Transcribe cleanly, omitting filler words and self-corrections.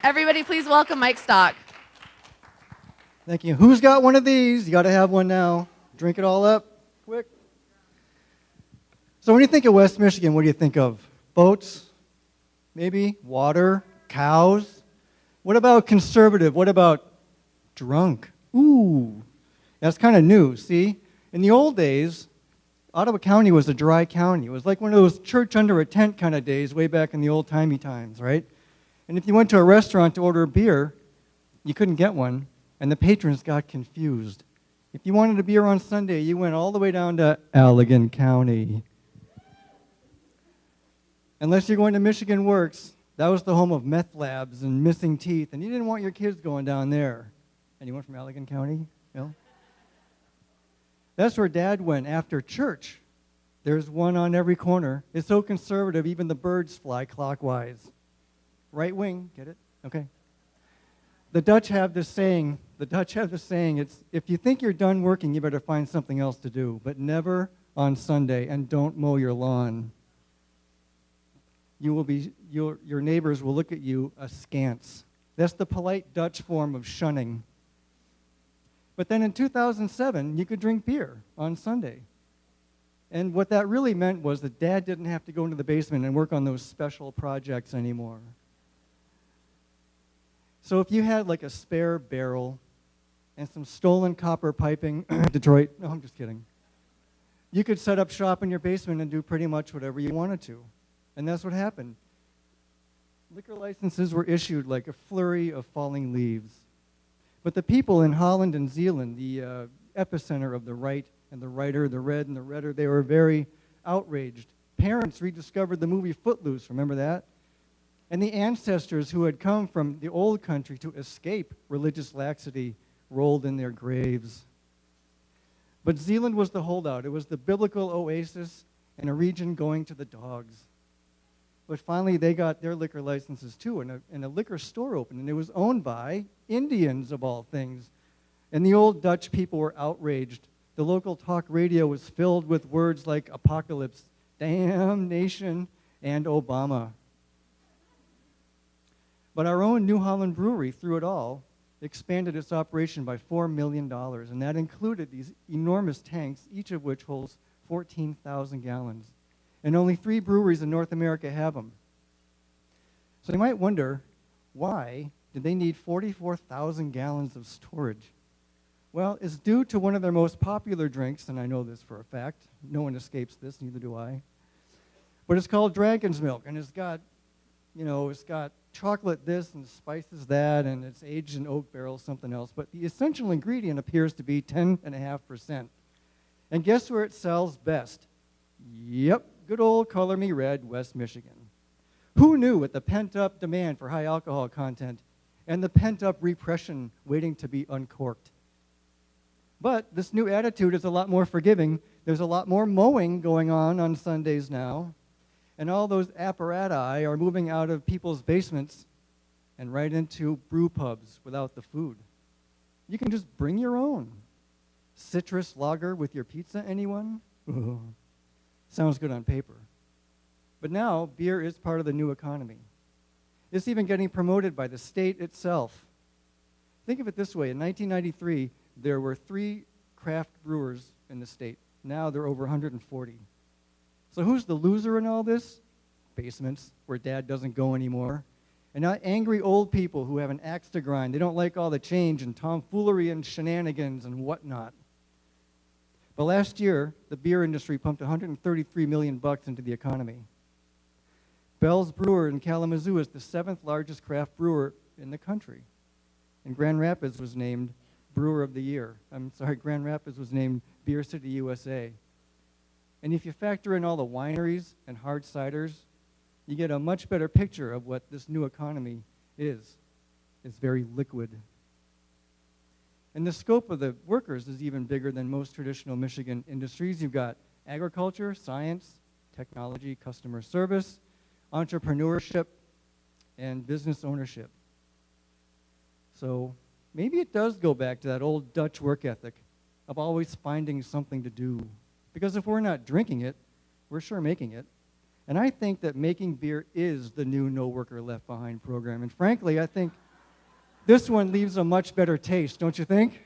Everybody, please welcome Mike Stock. Thank you. Who's got one of these? You got to have one now. Drink it all up, quick. So when you think of West Michigan, what do you think of? Boats? Maybe? Water? Cows? What about conservative? What about drunk? Ooh, that's kind of new, see? In the old days, Ottawa County was a dry county. It was like one of those church under a tent kind of days way back in the old-timey times, right? And if you went to a restaurant to order a beer, you couldn't get one, and the patrons got confused. If you wanted a beer on Sunday, you went all the way down to Allegan County. Unless you're going to Michigan Works, that was the home of meth labs and missing teeth, and you didn't want your kids going down there. Anyone from Allegan County? No? That's where Dad went after church. There's one on every corner. It's so conservative, even the birds fly clockwise. Right wing, get it? Okay. The Dutch have this saying, it's, if you think you're done working, you better find something else to do, but never on Sunday, and don't mow your lawn. Your neighbors will look at you askance. That's the polite Dutch form of shunning. But then in 2007, you could drink beer on Sunday. And what that really meant was that Dad didn't have to go into the basement and work on those special projects anymore. So if you had like a spare barrel and some stolen copper piping, Detroit, no, I'm just kidding. You could set up shop in your basement and do pretty much whatever you wanted to. And that's what happened. Liquor licenses were issued like a flurry of falling leaves. But the people in Holland and Zealand, the epicenter of the right and the writer, the red and the redder, they were very outraged. Parents rediscovered the movie Footloose, remember that? And the ancestors who had come from the old country to escape religious laxity rolled in their graves. But Zealand was the holdout. It was the biblical oasis in a region going to the dogs. But finally, they got their liquor licenses too, and a liquor store opened, and it was owned by Indians, of all things. And the old Dutch people were outraged. The local talk radio was filled with words like apocalypse, damnation, and Obama. But our own New Holland Brewery, through it all, expanded its operation by $4 million, and that included these enormous tanks, each of which holds 14,000 gallons. And only 3 breweries in North America have them. So you might wonder, why did they need 44,000 gallons of storage? Well, it's due to one of their most popular drinks, and I know this for a fact. No one escapes this, neither do I. But it's called Dragon's Milk, and it's got chocolate this and spices that, and it's aged in oak barrels, something else. But the essential ingredient appears to be 10.5%. And guess where it sells best? Yep, good old Color Me Red, West Michigan. Who knew, with the pent-up demand for high alcohol content and the pent-up repression waiting to be uncorked? But this new attitude is a lot more forgiving. There's a lot more mowing going on Sundays now. And all those apparati are moving out of people's basements and right into brew pubs without the food. You can just bring your own. Citrus lager with your pizza, anyone? Ooh. Sounds good on paper. But now, beer is part of the new economy. It's even getting promoted by the state itself. Think of it this way. In 1993, there were 3 craft brewers in the state. Now there are over 140. So who's the loser in all this? Basements, where Dad doesn't go anymore. And now angry old people who have an axe to grind. They don't like all the change and tomfoolery and shenanigans and whatnot. But last year, the beer industry pumped $133 million into the economy. Bell's Brewer in Kalamazoo is the 7th largest craft brewer in the country. And Grand Rapids was named Brewer of the Year. Grand Rapids was named Beer City, USA. And if you factor in all the wineries and hard ciders, you get a much better picture of what this new economy is. It's very liquid. And the scope of the workers is even bigger than most traditional Michigan industries. You've got agriculture, science, technology, customer service, entrepreneurship, and business ownership. So maybe it does go back to that old Dutch work ethic of always finding something to do. Because if we're not drinking it, we're sure making it. And I think that making beer is the new No Worker Left Behind program. And frankly, I think this one leaves a much better taste, don't you think?